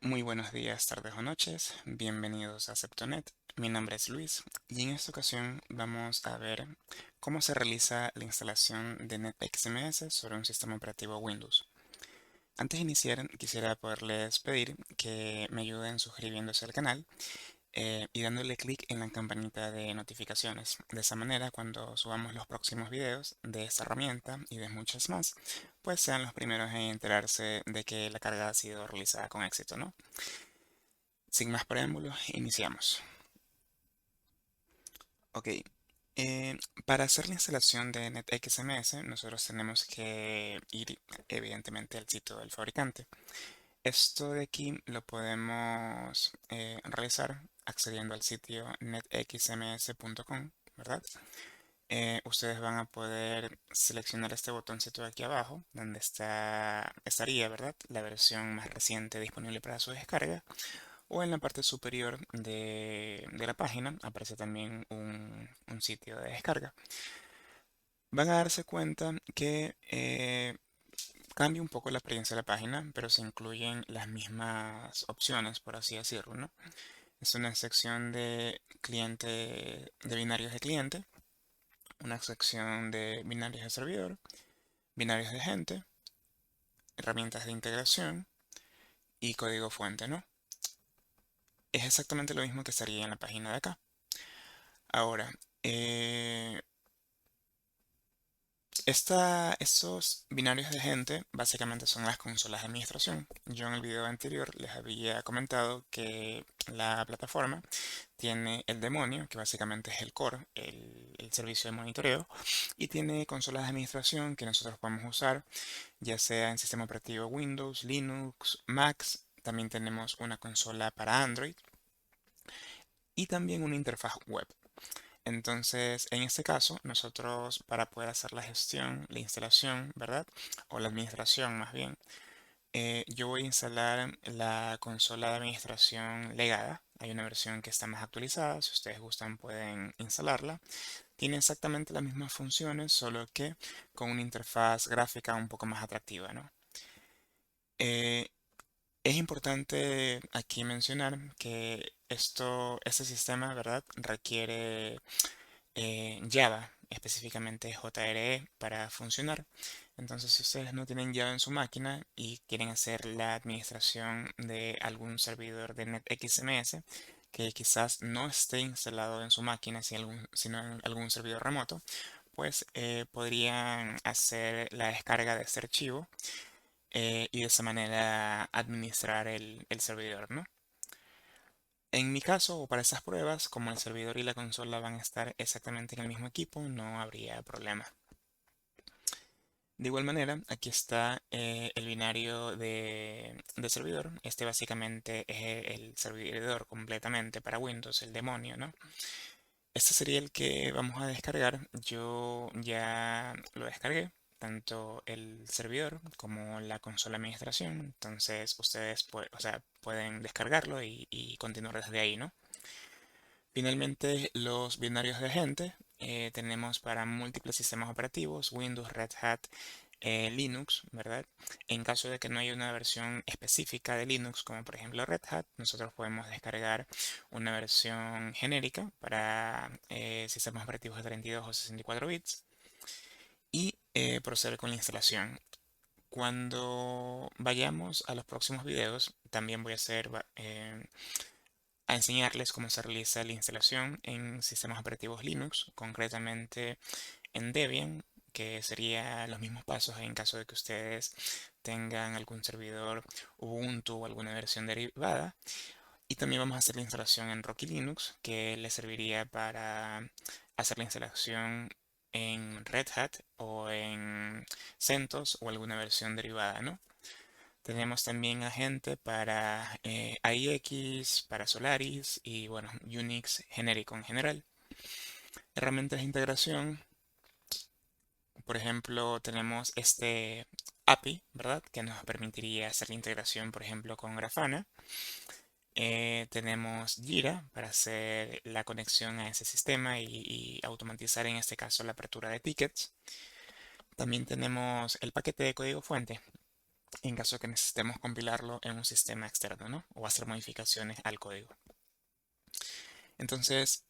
Muy buenos días, tardes o noches, bienvenidos a Septonet. Mi nombre es Luis y en esta ocasión vamos a ver cómo se realiza la instalación de NetXMS sobre un sistema operativo Windows. Antes de iniciar, quisiera poderles pedir que me ayuden suscribiéndose al canal y dándole clic en la campanita de notificaciones. De esa manera, cuando subamos los próximos videos de esta herramienta y de muchas más, pues sean los primeros en enterarse de que la carga ha sido realizada con éxito, ¿no? Sin más preámbulos, iniciamos. Ok, eh, para hacer la instalación de NetXMS, nosotros tenemos que ir evidentemente al sitio del fabricante. Esto de aquí lo podemos realizar accediendo al sitio netxms.com, ¿verdad? Ustedes van a poder seleccionar este botoncito de aquí abajo, donde estaría, ¿verdad? La versión más reciente disponible para su descarga. O en la parte superior de la página aparece también un sitio de descarga. Van a darse cuenta que cambia un poco la experiencia de la página, pero se incluyen las mismas opciones, por así decirlo, ¿no? Es una sección de cliente, de binarios de cliente, una sección de binarios de servidor, binarios de gente, herramientas de integración y código fuente, ¿no? Es exactamente lo mismo que estaría en la página de acá. Ahora, eh, estos binarios de gente básicamente son las consolas de administración. Yo en el video anterior les había comentado que la plataforma tiene el demonio, que básicamente es el core, el servicio de monitoreo, y tiene consolas de administración que nosotros podemos usar, ya sea en sistema operativo Windows, Linux, Macs. También tenemos una consola para Android y también una interfaz web. Entonces, en este caso, nosotros para poder hacer la gestión, la instalación, ¿verdad? O la administración más bien, yo voy a instalar la consola de administración legada. Hay una versión que está más actualizada, si ustedes gustan pueden instalarla. Tiene exactamente las mismas funciones, solo que con una interfaz gráfica un poco más atractiva, ¿no? Eh, es importante aquí mencionar que este sistema, ¿verdad? Requiere Java, específicamente JRE, para funcionar. Entonces, si ustedes no tienen Java en su máquina y quieren hacer la administración de algún servidor de NetXMS, que quizás no esté instalado en su máquina, sino en algún servidor remoto, pues podrían hacer la descarga de este archivo y de esa manera administrar el servidor, ¿no? En mi caso, o para estas pruebas, como el servidor y la consola van a estar exactamente en el mismo equipo, no habría problema. De igual manera, aquí está el binario de servidor. Este básicamente es el servidor completamente para Windows, el demonio, ¿no? Este sería el que vamos a descargar. Yo ya lo descargué, tanto el servidor como la consola de administración. Entonces, ustedes o sea, pueden descargarlo y continuar desde ahí, ¿no? Finalmente, los binarios de gente tenemos para múltiples sistemas operativos, Windows, Red Hat, Linux, ¿verdad? En caso de que no haya una versión específica de Linux, como por ejemplo Red Hat, nosotros podemos descargar una versión genérica para sistemas operativos de 32 o 64 bits y proceder con la instalación. Cuando vayamos a los próximos videos, también voy a a enseñarles cómo se realiza la instalación en sistemas operativos Linux, concretamente en Debian, que sería los mismos pasos en caso de que ustedes tengan algún servidor Ubuntu o alguna versión derivada. Y también vamos a hacer la instalación en Rocky Linux, que les serviría para hacer la instalación en Red Hat o en CentOS o alguna versión derivada, ¿no? Tenemos también agente para IX, para Solaris y bueno, Unix genérico en general. Herramientas de integración, por ejemplo, tenemos este API, ¿verdad? Que nos permitiría hacer la integración, por ejemplo, con Grafana. Tenemos Jira para hacer la conexión a ese sistema y automatizar en este caso la apertura de tickets. También tenemos el paquete de código fuente en caso de que necesitemos compilarlo en un sistema externo, ¿no? O hacer modificaciones al código. Entonces,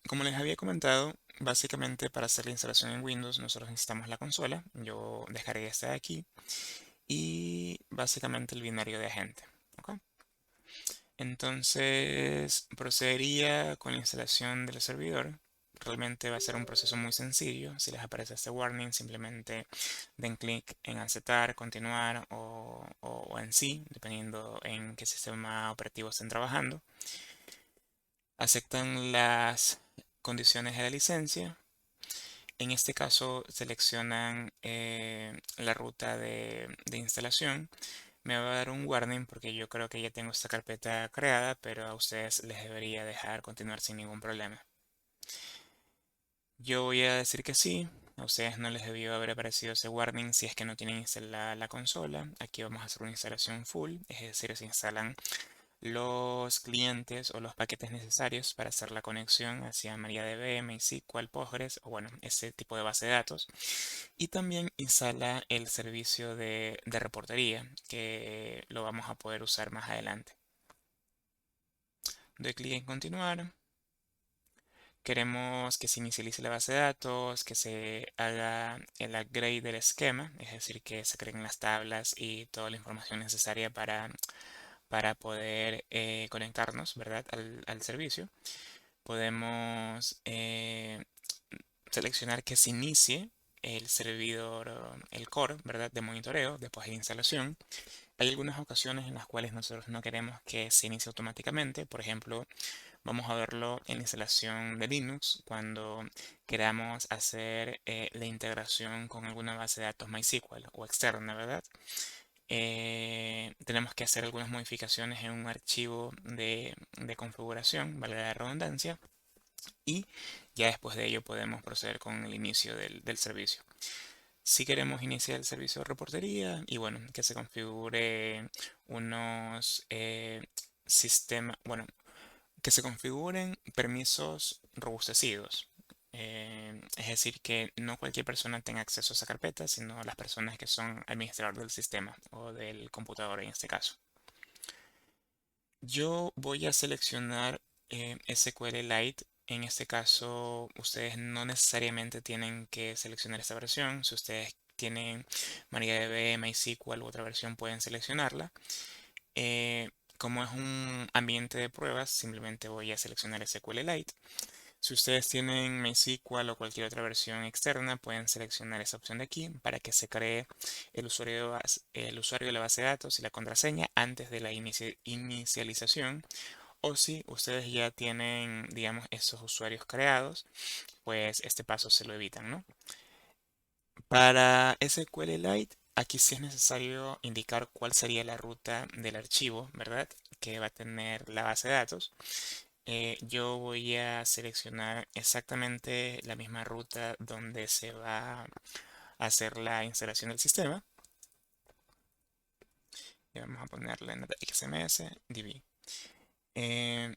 como les había comentado, básicamente para hacer la instalación en Windows nosotros necesitamos la consola. Yo descargué esta de aquí y básicamente el binario de agente. ¿Ok? Entonces, procedería con la instalación del servidor. Realmente va a ser un proceso muy sencillo. Si les aparece este warning, simplemente den clic en aceptar, continuar o en sí, dependiendo en qué sistema operativo estén trabajando. Aceptan las condiciones de la licencia. En este caso seleccionan la ruta de instalación. Me va a dar un warning porque yo creo que ya tengo esta carpeta creada, pero a ustedes les debería dejar continuar sin ningún problema. Yo voy a decir que sí. A ustedes no les debió haber aparecido ese warning si es que no tienen instalada la consola. Aquí vamos a hacer una instalación full, es decir, se instalan los clientes o los paquetes necesarios para hacer la conexión hacia MariaDB, MySQL, Postgres o bueno, ese tipo de base de datos. Y también instala el servicio de reportería que lo vamos a poder usar más adelante. Doy clic en continuar. Queremos que se inicialice la base de datos, que se haga el upgrade del esquema, es decir, que se creen las tablas y toda la información necesaria para poder conectarnos, ¿verdad? Al servicio. Podemos seleccionar que se inicie el servidor, el core, ¿verdad? De monitoreo después de la instalación. Hay algunas ocasiones en las cuales nosotros no queremos que se inicie automáticamente. Por ejemplo, vamos a verlo en la instalación de Linux cuando queramos hacer la integración con alguna base de datos MySQL o externa, ¿verdad? Tenemos que hacer algunas modificaciones en un archivo de configuración, valga la redundancia, y ya después de ello podemos proceder con el inicio del servicio. Si queremos iniciar el servicio de reportería y bueno, que se configure unos sistemas, bueno, que se configuren permisos robustecidos. Es decir, que no cualquier persona tenga acceso a esa carpeta, sino las personas que son administradores del sistema o del computador en este caso. Yo voy a seleccionar SQLite. En este caso, ustedes no necesariamente tienen que seleccionar esta versión. Si ustedes tienen MariaDB, MySQL u otra versión, pueden seleccionarla. Eh, Como es un ambiente de pruebas, simplemente voy a seleccionar SQLite. Si ustedes tienen MySQL o cualquier otra versión externa, pueden seleccionar esa opción de aquí para que se cree el usuario de la base de datos y la contraseña antes de la inicialización. O si ustedes ya tienen, digamos, esos usuarios creados, pues este paso se lo evitan, ¿no? Para SQLite, aquí sí es necesario indicar cuál sería la ruta del archivo, ¿verdad? Que va a tener la base de datos. Yo voy a seleccionar exactamente la misma ruta donde se va a hacer la instalación del sistema. Y vamos a ponerle en XMS DB.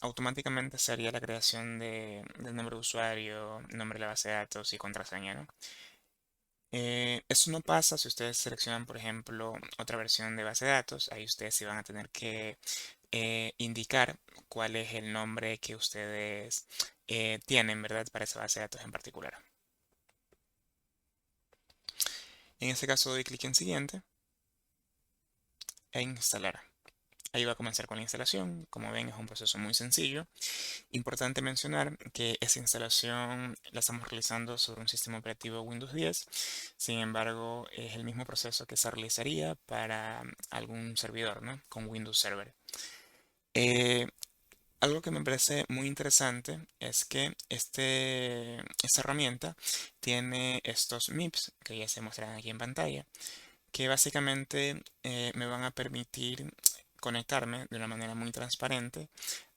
Automáticamente se haría la creación del nombre de usuario, nombre de la base de datos y contraseña, ¿no? Eso no pasa si ustedes seleccionan, por ejemplo, otra versión de base de datos. Ahí ustedes sí van a tener que indicar cuál es el nombre que ustedes tienen, ¿verdad? Para esa base de datos en particular. En este caso doy clic en siguiente e instalar. Ahí va a comenzar con la instalación. Como ven, es un proceso muy sencillo. Importante mencionar que esa instalación la estamos realizando sobre un sistema operativo Windows 10. Sin embargo, es el mismo proceso que se realizaría para algún servidor, ¿no? Con Windows Server. Eh, Algo que me parece muy interesante es que esta herramienta tiene estos MIPS que ya se muestran aquí en pantalla, que básicamente me van a permitir conectarme de una manera muy transparente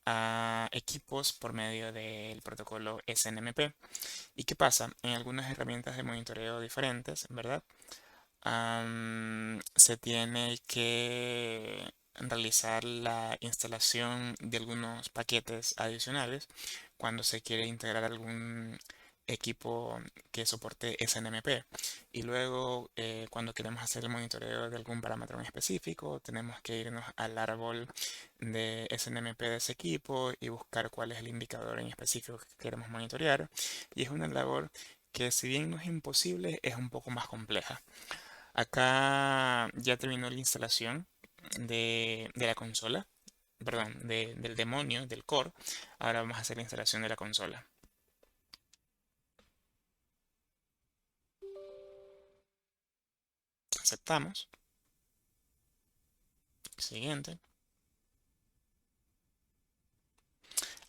a equipos por medio del protocolo SNMP. ¿Y qué pasa? En algunas herramientas de monitoreo diferentes, ¿verdad? Se tiene que realizar la instalación de algunos paquetes adicionales cuando se quiere integrar algún equipo que soporte SNMP. Y luego, cuando queremos hacer el monitoreo de algún parámetro en específico, tenemos que irnos al árbol de SNMP de ese equipo y buscar cuál es el indicador en específico que queremos monitorear. Y es una labor que, si bien no es imposible, es un poco más compleja. Acá ya terminó la instalación de la consola, perdón, del demonio, del core. Ahora vamos a hacer la instalación de la consola. Aceptamos. Siguiente.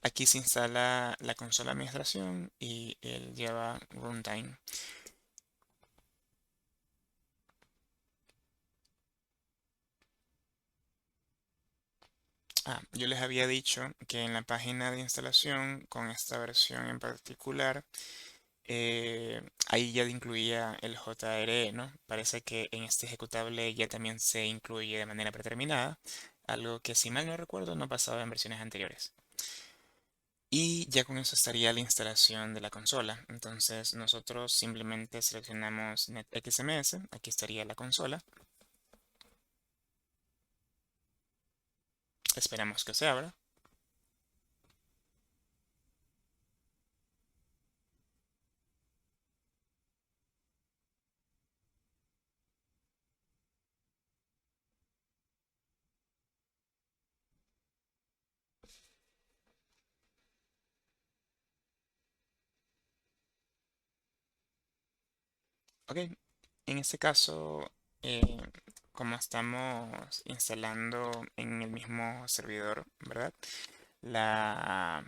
Aquí se instala la consola de administración y el Java Runtime. Yo les había dicho que en la página de instalación, con esta versión en particular, ahí ya incluía el JRE, ¿no? Parece que en este ejecutable ya también se incluye de manera predeterminada, algo que, si mal no recuerdo, no pasaba en versiones anteriores. Y ya con eso estaría la instalación de la consola. Entonces nosotros simplemente seleccionamos NetXMS, aquí estaría la consola. Esperamos que se abra. Ok, en este caso, eh, como estamos instalando en el mismo servidor, ¿verdad? La,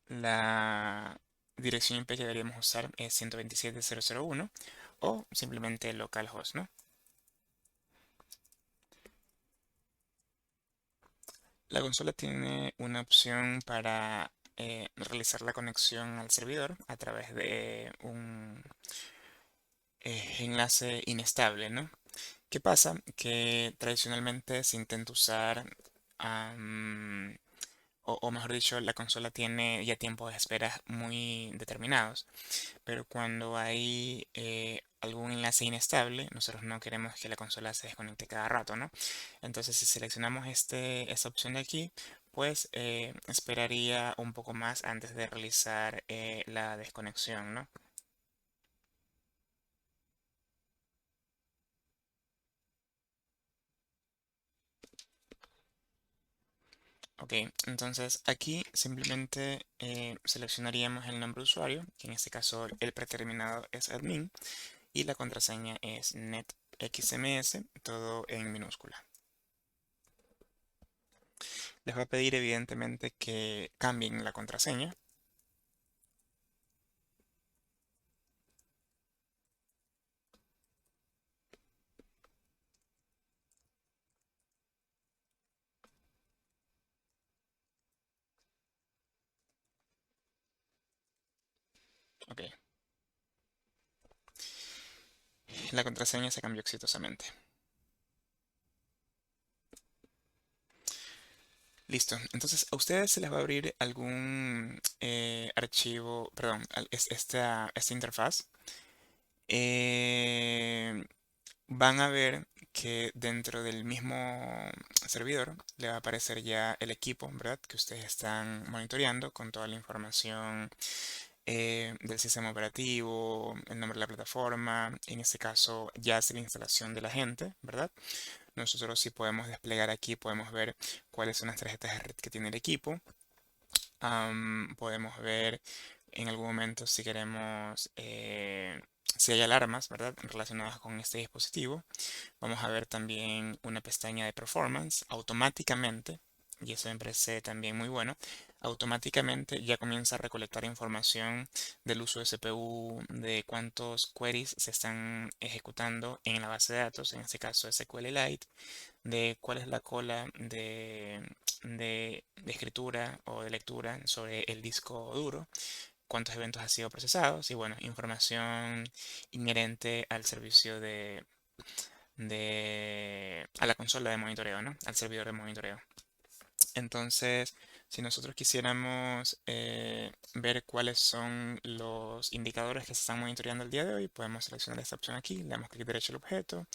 la dirección IP que deberíamos usar es 127.0.0.1 o simplemente localhost, ¿no? La consola tiene una opción para realizar la conexión al servidor a través de un enlace inestable, ¿no? ¿Qué pasa? Que tradicionalmente se intenta usar, o mejor dicho, la consola tiene ya tiempos de espera muy determinados, pero cuando hay algún enlace inestable, nosotros no queremos que la consola se desconecte cada rato, ¿no? Entonces, si seleccionamos esta opción de aquí, pues esperaría un poco más antes de realizar la desconexión, ¿no? Ok, entonces aquí simplemente seleccionaríamos el nombre de usuario, que en este caso el predeterminado es admin, y la contraseña es netxms, todo en minúscula. Les va a pedir evidentemente que cambien la contraseña. Ok, la contraseña se cambió exitosamente. La contraseña se cambió exitosamente. Listo. Entonces, a ustedes se les va a abrir algún archivo, perdón, esta interfaz. Eh, Van a ver que dentro del mismo servidor le va a aparecer ya el equipo, ¿verdad? Que ustedes están monitoreando con toda la información del sistema operativo, el nombre de la plataforma. En este caso ya es la instalación de la gente, ¿verdad? Nosotros sí podemos desplegar aquí, podemos ver cuáles son las tarjetas de red que tiene el equipo. Podemos ver en algún momento si queremos, si hay alarmas, ¿verdad? Relacionadas con este dispositivo. Vamos a ver también una pestaña de performance automáticamente, y eso me parece también muy bueno. Automáticamente ya comienza a recolectar información del uso de CPU, de cuántos queries se están ejecutando en la base de datos, en este caso SQLite, de cuál es la cola de escritura o de lectura sobre el disco duro, cuántos eventos han sido procesados y bueno, información inherente al servicio a la consola de monitoreo, ¿no? Al servidor de monitoreo. Entonces, Si nosotros quisiéramos ver cuáles son los indicadores que se están monitoreando el día de hoy, podemos seleccionar esta opción aquí, le damos clic derecho al objeto,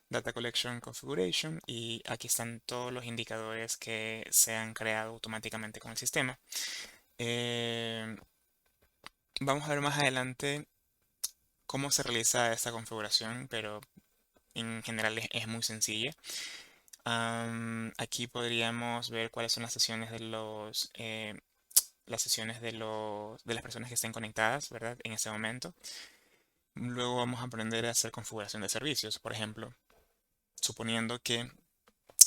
Data Collection Configuration, y aquí están todos los indicadores que se han creado automáticamente con el sistema. Eh, Vamos a ver más adelante cómo se realiza esta configuración, pero en general es muy sencilla. Aquí podríamos ver cuáles son las sesiones de de las personas que estén conectadas, ¿verdad? En ese momento. Luego vamos a aprender a hacer configuración de servicios. Por ejemplo, suponiendo que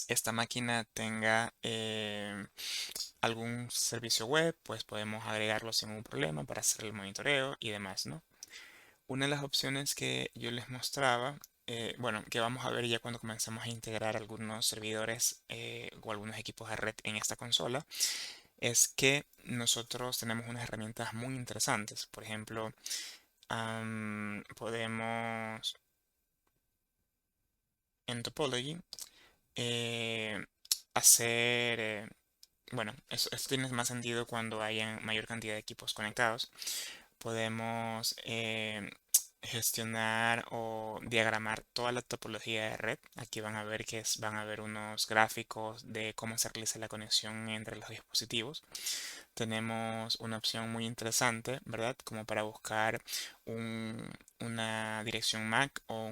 esta máquina tenga algún servicio web, pues podemos agregarlo sin ningún problema para hacer el monitoreo y demás, ¿no? Una de las opciones que yo les mostraba, bueno, que vamos a ver ya cuando comenzamos a integrar algunos servidores o algunos equipos de red en esta consola, es que nosotros tenemos unas herramientas muy interesantes. Por ejemplo, podemos en Topology eh, hacer, bueno, eso tiene más sentido cuando haya mayor cantidad de equipos conectados. Podemos gestionar o diagramar toda la topología de red. Aquí van a ver van a ver unos gráficos de cómo se realiza la conexión entre los dispositivos. Tenemos una opción muy interesante, ¿verdad? Como para buscar una dirección MAC o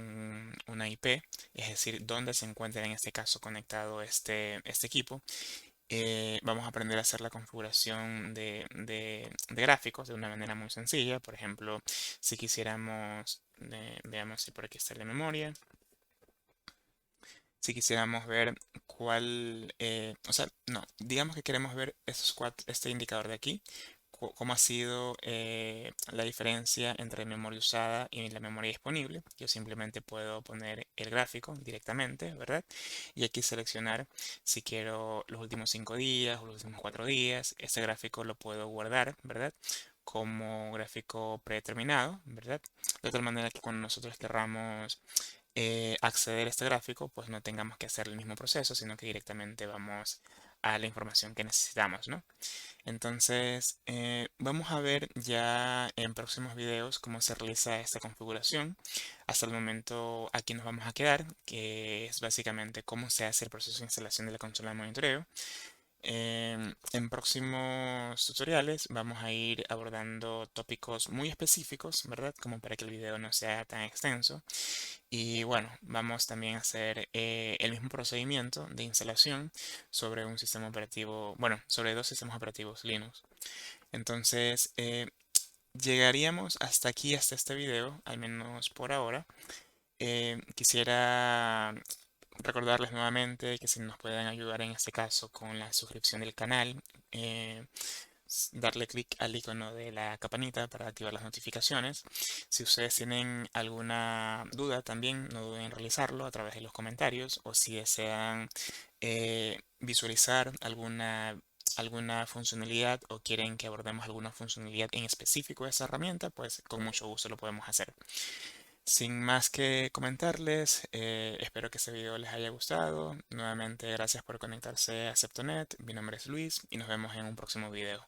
una IP, es decir, dónde se encuentra en este caso conectado este equipo. Vamos a aprender a hacer la configuración de gráficos de una manera muy sencilla. Por ejemplo, si quisiéramos, veamos si por aquí está la memoria. Si quisiéramos ver o sea, no, digamos que queremos ver este indicador de aquí, cómo ha sido la diferencia entre memoria usada y la memoria disponible. Yo simplemente puedo poner el gráfico directamente, ¿verdad? Y aquí seleccionar si quiero los últimos 5 días o los últimos 4 días. Este gráfico lo puedo guardar, ¿verdad? Como gráfico predeterminado, ¿verdad? De tal manera que cuando nosotros querramos acceder a este gráfico, pues no tengamos que hacer el mismo proceso, sino que directamente vamos a la información que necesitamos, ¿no? Entonces, vamos a ver ya en próximos videos cómo se realiza esta configuración. Hasta el momento aquí nos vamos a quedar, que es básicamente cómo se hace el proceso de instalación de la consola de monitoreo. En próximos tutoriales vamos a ir abordando tópicos muy específicos, ¿verdad? Como para que el video no sea tan extenso. Y bueno, vamos también a hacer el mismo procedimiento de instalación sobre un sistema operativo, bueno, sobre dos sistemas operativos Linux. Entonces, llegaríamos hasta aquí, hasta este video, al menos por ahora. Quisiera recordarles nuevamente que si nos pueden ayudar en este caso con la suscripción del canal, eh, darle clic al icono de la campanita para activar las notificaciones. Si ustedes tienen alguna duda también, no duden en realizarlo a través de los comentarios, o si desean visualizar alguna funcionalidad o quieren que abordemos alguna funcionalidad en específico de esa herramienta, pues con mucho gusto lo podemos hacer. Sin más que comentarles, espero que este video les haya gustado. Nuevamente, gracias por conectarse a Septonet. Mi nombre es Luis y nos vemos en un próximo video.